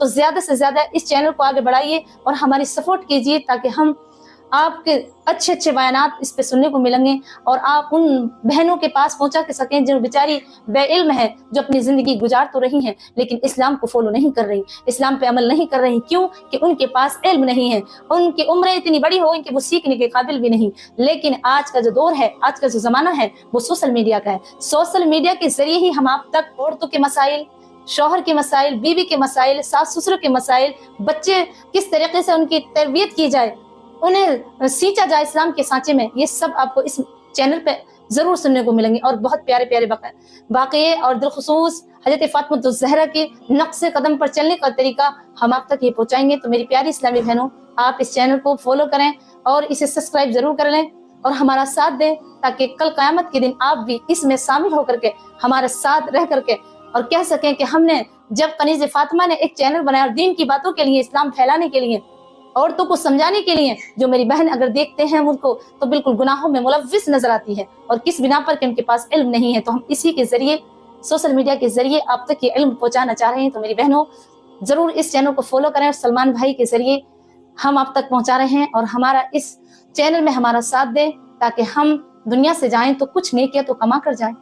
تو زیادہ سے زیادہ اس چینل کو آگے بڑھائیے اور ہماری سپورٹ کیجیے تاکہ ہم آپ کے اچھے اچھے بیانات اس پہ سننے کو ملیں گے اور آپ ان بہنوں کے پاس پہنچا کے سکیں جو بیچاری بے علم ہے، جو اپنی زندگی گزار تو رہی ہیں لیکن اسلام کو فالو نہیں کر رہی، اسلام پہ عمل نہیں کر رہی۔ کیوں؟ کہ ان کے پاس علم نہیں ہے، ان کی عمریں اتنی بڑی ہو کہ وہ سیکھنے کے قابل بھی نہیں۔ لیکن آج کا جو دور ہے، آج کا جو زمانہ ہے وہ سوشل میڈیا کا ہے۔ سوشل میڈیا کے ذریعے ہی ہم آپ تک عورتوں کے مسائل، شوہر کے مسائل، بیوی کے مسائل، ساس سسر کے مسائل، بچے کس طریقے سے ان کی تربیت کی جائے، انہیں سینچا جائے اسلام کے سانچے میں، یہ سب آپ کو اس چینل پہ ضرور سننے کو ملیں گے۔ اور بہت پیارے پیارے واقعے اور بالخصوص حضرت فاطمہ الزہرا کے نقش قدم پر چلنے کا طریقہ ہم آپ تک یہ پہنچائیں گے۔ تو میری پیاری اسلامی بہنوں، آپ اس چینل کو فالو کریں اور اسے سبسکرائب ضرور کر لیں اور ہمارا ساتھ دیں تاکہ کل قیامت کے دن آپ بھی اس میں شامل ہو کر کے ہمارے ساتھ رہ کر کے اور کہہ سکیں کہ ہم نے جب کنیز فاطمہ نے ایک چینل بنایا اور دین کی باتوں کے لیے، اسلام پھیلانے کے لیے، عورتوں کو سمجھانے کے لیے، جو میری بہن اگر دیکھتے ہیں ان کو تو بالکل گناہوں میں ملوث نظر آتی ہے اور کس بنا پر کہ ان کے پاس علم نہیں ہے، تو ہم اسی کے ذریعے، سوشل میڈیا کے ذریعے آپ تک یہ علم پہنچانا چاہ رہے ہیں۔ تو میری بہنوں ضرور اس چینل کو فالو کریں اور سلمان بھائی کے ذریعے ہم آپ تک پہنچا رہے ہیں اور ہمارا اس چینل میں ہمارا ساتھ دیں تاکہ ہم دنیا سے جائیں تو کچھ نیکیاں تو کما کر جائیں۔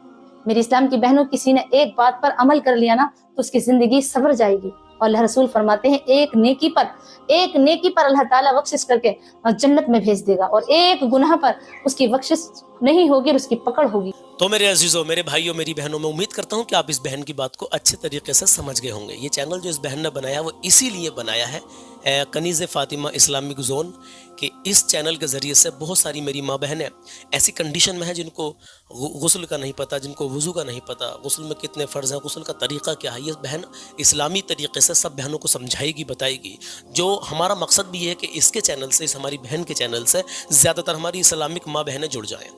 میری اسلام کی بہنوں، کسی نے ایک بات پر عمل کر لیا نا تو اس کی زندگی سنور جائے گی، اور اللہ رسول فرماتے ہیں ایک نیکی پر اللہ تعالیٰ بخشش کر کے جنت میں بھیج دے گا، اور ایک گناہ پر اس کی بخشش نہیں ہوگی اور اس کی پکڑ ہوگی۔ تو میرے عزیزوں، میرے بھائیوں، میری بہنوں، میں امید کرتا ہوں کہ آپ اس بہن کی بات کو اچھے طریقے سے سمجھ گئے ہوں گے۔ یہ چینل جو اس بہن نے بنایا وہ اسی لیے بنایا ہے، کنیز فاطمہ اسلامک زون، کہ اس چینل کے ذریعے سے بہت ساری میری ماں بہنیں ایسی کنڈیشن میں ہیں جن کو غسل کا نہیں پتہ، جن کو وضو کا نہیں پتہ، غسل میں کتنے فرض ہیں، غسل کا طریقہ کیا ہے، یہ بہن اسلامی طریقے سے سب بہنوں کو سمجھائے گی، بتائے گی۔ جو ہمارا مقصد بھی ہے کہ اس کے چینل سے، اس ہماری بہن کے چینل سے زیادہ تر ہماری اسلامک ماں بہنیں جڑ جائیں۔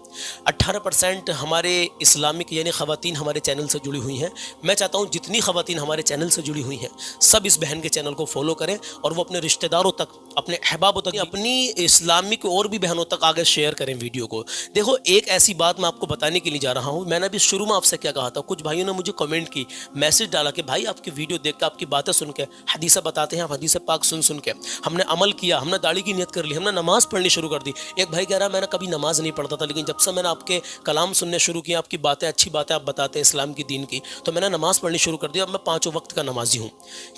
18% ہمارے اسلامک یعنی خواتین ہمارے چینل سے جڑی ہوئی ہیں۔ میں چاہتا ہوں جتنی خواتین ہمارے چینل سے جڑی ہوئی ہیں سب اس بہن کے چینل کو فالو کریں اور وہ اپنے رشتہ داروں تک، اپنے احبابوں تک، اپنی اسلامک اور بھی بہنوں تک آگے شیئر کریں ویڈیو کو۔ دیکھو، ایک ایسی بات میں آپ کو بتانے کے لیے جا رہا ہوں، میں نے ابھی شروع میں آپ سے کیا کہا تھا، کچھ بھائیوں نے مجھے کمنٹ کی، میسج ڈالا کہ بھائی آپ کی ویڈیو دیکھ کے، آپ کی باتیں سن کے، حدیثیں بتاتے ہیں آپ، حدیث پاک سن کے ہم نے عمل کیا، ہم نے داڑھی کی نیت کر لی، ہم نے نماز پڑھنی شروع کر دی۔ ایک بھائی کہہ رہا ہے میں نے کبھی نماز نہیں پڑھتا تھا، لیکن جب سے میں نے آپ کے کلام سننے شروع کیا، آپ کی باتیں، اچھی باتیں آپ بتاتے ہیں اسلام کی، دین کی، تو میں نے نماز پڑھنی شروع کر دی، اب میں 5 وقت کا نمازی ہوں۔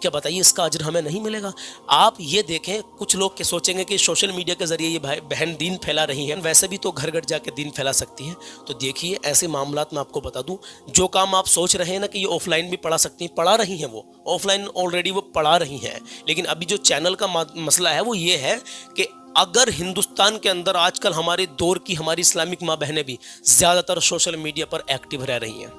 کیا بتائیے اس کا اجر ہمیں نہیں ملے گا؟ آپ یہ دیکھیں، کچھ لوگ کہ سوچیں گے کہ سوشل میڈیا کے ذریعے یہ بہن دین پھیلا رہی ہیں، ویسے بھی تو گھر گھر جا کے دین پھیلا سکتی ہیں۔ تو دیکھیے، ایسے معاملات میں آپ کو بتا دوں، جو کام آپ سوچ رہے ہیں نا کہ یہ آف لائن بھی پڑھا سکتی ہیں، پڑھا رہی ہیں، وہ آف لائن آلریڈی وہ پڑھا رہی ہیں، لیکن ابھی جو چینل کا مسئلہ ہے وہ یہ ہے کہ اگر ہندوستان کے اندر آج کل ہمارے دور کی ہماری اسلامک ماں بہنیں بھی زیادہ تر سوشل میڈیا پر ایکٹیو رہ رہی ہیں،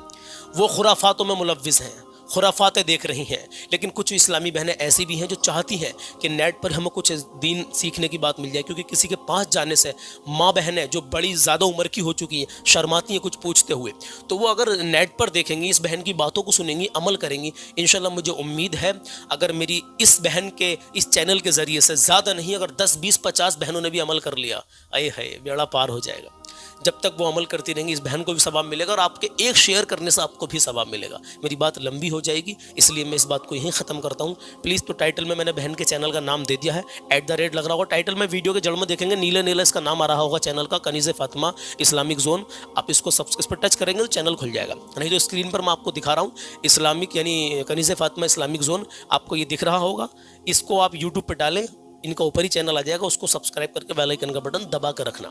وہ خرافاتوں میں ملوث ہیں، خرافاتیں دیکھ رہی ہیں، لیکن کچھ اسلامی بہنیں ایسی بھی ہیں جو چاہتی ہیں کہ نیٹ پر ہمیں کچھ دین سیکھنے کی بات مل جائے، کیونکہ کسی کے پاس جانے سے ماں بہنیں جو بڑی زیادہ عمر کی ہو چکی ہیں شرماتی ہیں کچھ پوچھتے ہوئے، تو وہ اگر نیٹ پر دیکھیں گی، اس بہن کی باتوں کو سنیں گی، عمل کریں گی، انشاءاللہ مجھے امید ہے اگر میری اس بہن کے اس چینل کے ذریعے سے زیادہ نہیں، اگر 10 20 50 بہنوں نے بھی عمل کر لیا، اے ہے بیڑا پار ہو جائے گا۔ جب تک وہ عمل کرتی رہیں گی، اس بہن کو بھی ثواب ملے گا اور آپ کے ایک شیئر کرنے سے آپ کو بھی ثواب ملے گا۔ میری بات لمبی ہو جائے گی، اس لیے میں اس بات کو یہیں ختم کرتا ہوں۔ پلیز، تو ٹائٹل میں نے بہن کے چینل کا نام دے دیا ہے، @ لگ رہا ہوگا ٹائٹل میں، ویڈیو کے جڑ میں دیکھیں گے نیلے نیلے اس کا نام آ رہا ہوگا چینل کا، کنیز فاطمہ اسلامک زون۔ آپ اس کو اس پر ٹچ کریں گے تو چینل کھل جائے گا، نہیں تو اسکرین پر میں آپ کو دکھا رہا ہوں اسلامک یعنی کنیز فاطمہ اسلامک زون، آپ کو یہ دکھ رہا ہوگا، اس کو آپ یوٹیوب پہ ڈالیں، ان کا اوپر ہی چینل آ جائے گا، اس کو سبسکرائب کر کے بیل آئیکن کا بٹن دبا کر رکھنا۔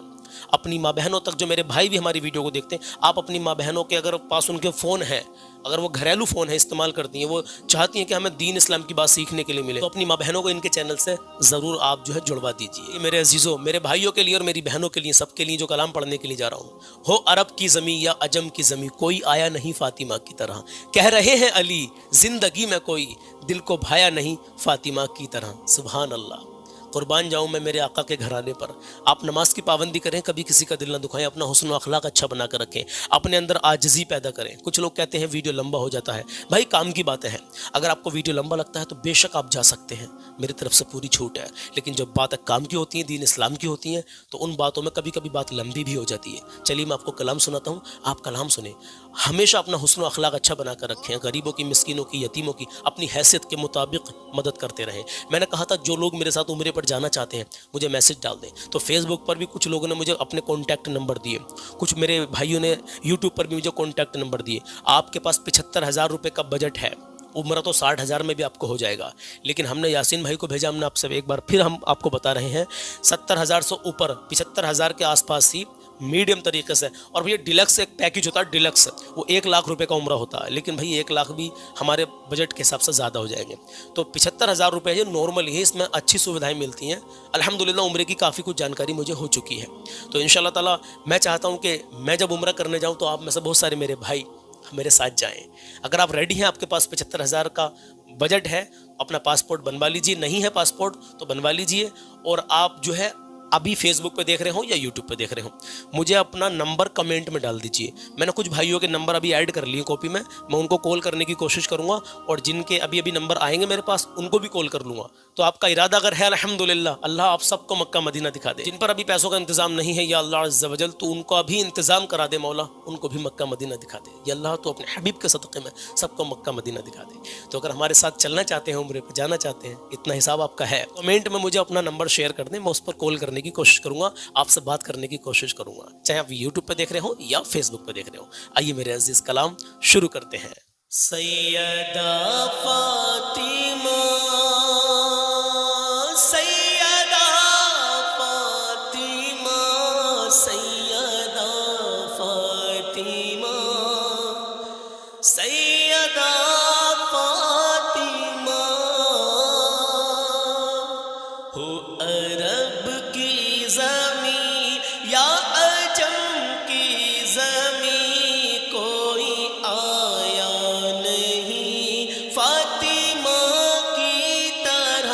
اپنی ماں بہنوں تک، جو میرے بھائی بھی ہماری ویڈیو کو دیکھتے ہیں، آپ اپنی ماں بہنوں کے اگر پاس ان کے فون ہیں، اگر وہ گھریلو فون ہے استعمال کرتی ہیں، وہ چاہتی ہیں کہ ہمیں دین اسلام کی بات سیکھنے کے لیے ملے، تو اپنی ماں بہنوں کو ان کے چینل سے ضرور آپ جو ہے جڑوا دیجیے۔ میرے عزیزوں، میرے بھائیوں کے لیے اور میری بہنوں کے لیے، سب کے لیے جو کلام پڑھنے کے لیے جا رہا ہوں، ہو عرب کی زمیں یا عجم کی زمیں، کوئی آیا نہیں فاطمہ کی طرح، کہہ رہے ہیں علی زندگی میں کوئی دل کو بھایا نہیں فاطمہ کی طرح۔ سبحان اللہ۔ قربان جاؤں میں میرے آقا کے گھرانے پر. آپ نماز کی پابندی کریں, کبھی کسی کا دل نہ دکھائیں, اپنا حسن و اخلاق اچھا بنا کر رکھیں, اپنے اندر عاجزی پیدا کریں. کچھ لوگ کہتے ہیں ویڈیو لمبا ہو جاتا ہے. بھائی کام کی باتیں ہیں, اگر آپ کو ویڈیو لمبا لگتا ہے تو بے شک آپ جا سکتے ہیں, میری طرف سے پوری چھوٹ ہے. لیکن جب باتیں کام کی ہوتی ہیں, دین اسلام کی ہوتی ہیں, تو ان باتوں میں کبھی کبھی بات لمبی بھی ہو جاتی ہے. چلیے میں آپ کو کلام سناتا ہوں, آپ کلام سنیں. ہمیشہ اپنا حسن و اخلاق اچھا بنا کر رکھیں, غریبوں کی, مسکینوں کی, یتیموں کی اپنی حیثیت کے مطابق مدد کرتے رہیں. میں نے کہا تھا جو لوگ میرے ساتھ عمرے پر جانا چاہتے ہیں مجھے میسج ڈال دیں. تو فیس بک پر بھی کچھ لوگوں نے مجھے اپنے کانٹیکٹ نمبر دیے, کچھ میرے بھائیوں نے یوٹیوب پر بھی مجھے کانٹیکٹ نمبر دیے. آپ کے پاس 75,000 روپے کا بجٹ ہے, عمرہ تو 60,000 میں بھی آپ کو ہو جائے گا. لیکن ہم نے یاسین بھائی کو بھیجا, ہم نے آپ سے ایک بار پھر ہم آپ کو بتا رہے ہیں 70,000 سے اوپر, 75,000 کے آس پاس ہی میڈیم طریقے سے. اور بھئی ڈیلکس ایک پیکج ہوتا ہے, ڈیلکس وہ 1 لاکھ روپے کا عمرہ ہوتا ہے. لیکن بھئی 1 لاکھ بھی ہمارے بجٹ کے حساب سے زیادہ ہو جائیں گے. تو 75,000 روپے یہ نارمل ہے, اس میں اچھی سویدھائیں ملتی ہیں. الحمدللہ عمرے کی کافی کچھ جانکاری مجھے ہو چکی ہے. تو انشاءاللہ تعالیٰ میں چاہتا ہوں کہ میں جب عمرہ کرنے جاؤں تو آپ میں سے بہت سارے میرے بھائی میرے ساتھ جائیں. اگر آپ ریڈی ہیں, آپ کے پاس 75,000 کا بجٹ ہے, اپنا پاسپورٹ بنوا لیجئے. نہیں ہے پاسپورٹ تو بنوا لیجئے. اور آپ جو ہے ابھی فیس بک پہ دیکھ رہے ہوں یا یوٹیوب پہ دیکھ رہے ہوں, مجھے اپنا نمبر کمنٹ میں ڈال دیجئے. میں نے کچھ بھائیوں کے نمبر ابھی ایڈ کر لیے کاپی میں ان کو کال کرنے کی کوشش کروں گا, اور جن کے ابھی نمبر آئیں گے میرے پاس ان کو بھی کال کر لوں گا. تو آپ کا ارادہ اگر ہے, الحمدللہ اللہ آپ سب کو مکہ مدینہ دکھا دے. جن پر ابھی پیسوں کا انتظام نہیں ہے, یا اللہ عز و جل تو ان کو ابھی انتظام کرا دے مولا, ان کو بھی مکہ مدینہ دکھا دے. یا اللہ تو اپنے حبیب کے صدقے میں سب کو مکہ مدینہ دکھا دے. تو اگر ہمارے ساتھ چلنا چاہتے ہیں, عمرے پہ جانا چاہتے ہیں, اتنا حساب آپ کا ہے, کمنٹ میں مجھے اپنا نمبر شیئر کر دیں, میں اس پر کال کرنے کی کوشش کروں گا, آپ سے بات کرنے کی کوشش کروں گا, چاہے آپ یوٹیوب پہ دیکھ رہے ہوں یا فیس بک پہ دیکھ رہے ہوں. آئیے میرے عزیز کلام شروع کرتے ہیں. سیدہ فاطمہ, سیدہ فاطمہ, سیدہ فاطمہ, سیدہ فاطمہ ہو عرب کی زمین یا عجم کی زمین, کوئی آیا نہیں فاطمہ کی طرح.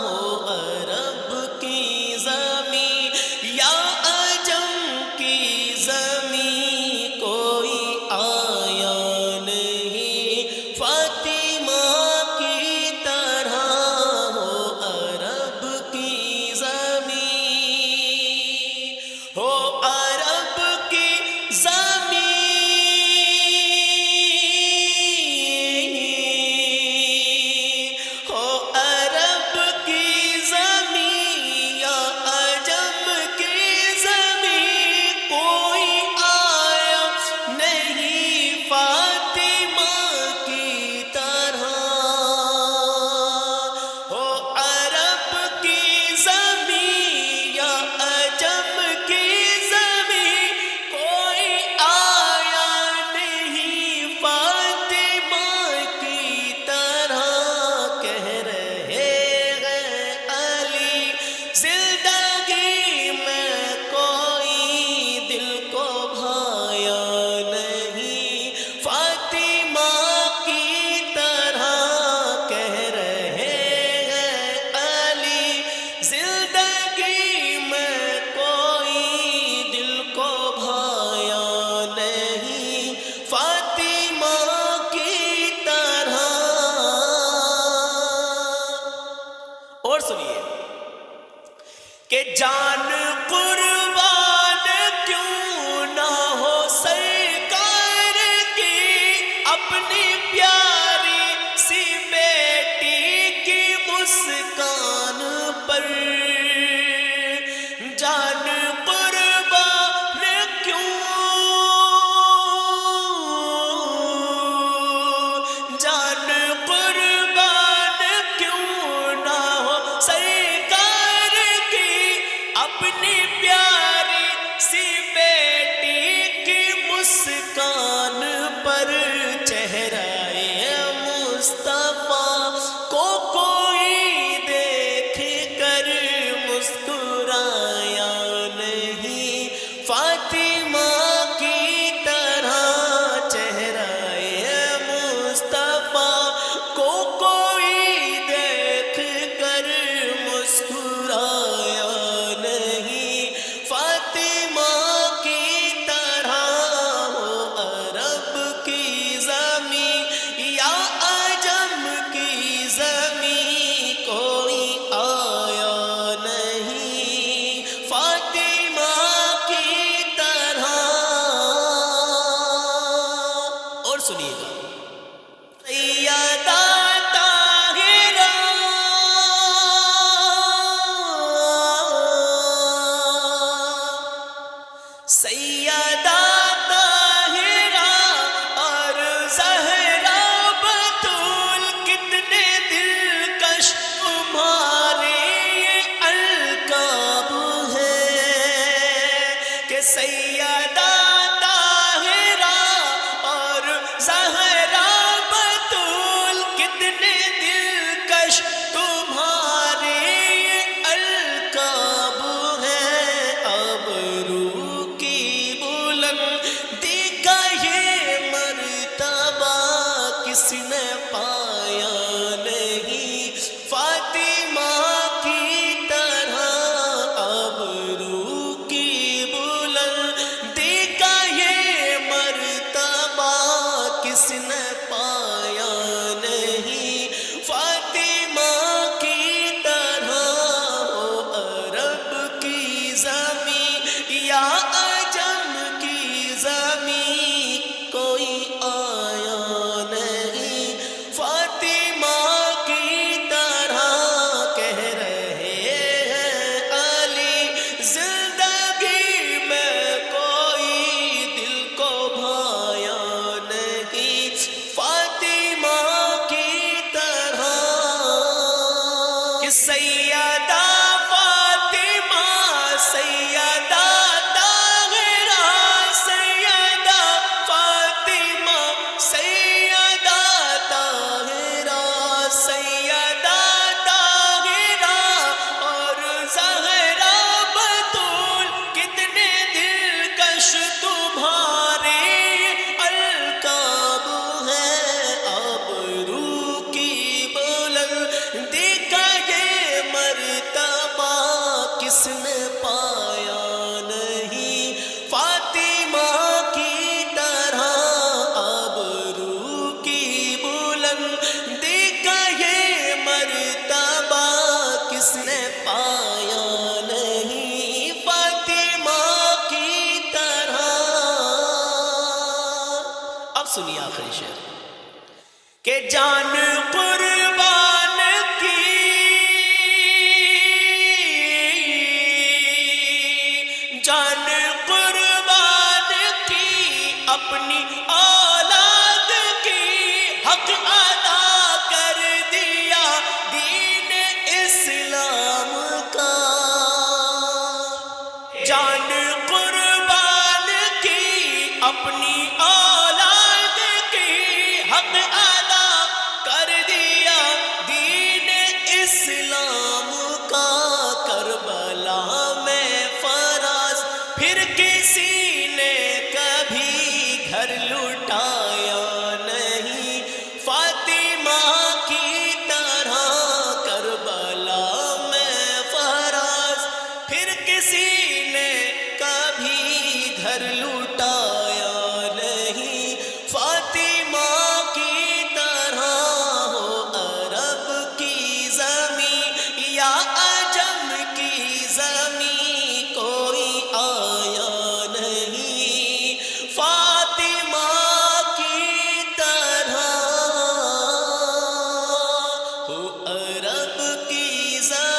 ہو عرب کی زمین یا عجم کی زمین, کوئی آیا نہیں فاطمہ کی طرح. ہو عرب کی زمین, ہو عرب کی زمین, ہو عرب کی زمین یا عجم کی زمین, کوئی آیا نہیں فاطمہ کی طرح. ہو عرب کی زمین یا عجم کی زمین, کوئی آیا نہیں فاطمہ کی طرح. کہہ رہے ہیں علی زندگی میں کوئی دل کو بھایا نہیں فاطمہ کی طرح. کہہ رہے ہیں علی زندگی میں کوئی دل کو بھایا نہیں فاطمہ کی طرح. اور سنیے کہ جان قربان کیوں نہ ہو سرکار کی, اپنی پیاری سی بیٹی کی مسکان پر. جان قربان کیوں, جان قربان کیوں نہ ہو سرکار کی, اپنی پیاری کہ سیدہ فاطمہ، سیدہ طاہرہ، سیدہ فاطمہ، سیدہ طاہرہ، سیدہ طاہرہ اور زہرا بتول، کتنے دلکش تمہارے القاب ہیں، آبرو کی بلندی کا یہ مرتبہ کس نے پایا نہیں فاطمہ کی طرح، آبرو کی بلندی کا یہ مرتبہ کس نے پایا نہیں فاطمہ کی طرح۔ اب سنیے آخری شعر کہ جان قربان کی، جان قربان کی اپنی اولاد کی، حق ادا کر دیا دین اسلام کا، جان قربان کی اپنی اولاد کی، حق ادا کر دیا دین اسلام کا، کربلا میں فراز پھر کسی نے کبھی گھر لٹایا نہیں فاطمہ کی طرح، کربلا میں فراز پھر کسی نے کبھی گھر لٹایا نہیں فاطمہ کی طرح، ہو عرب کی زمین یا عجم کی زمین کوئی آیا نہیں فاطمہ کی طرح، ہو عرب کی زمین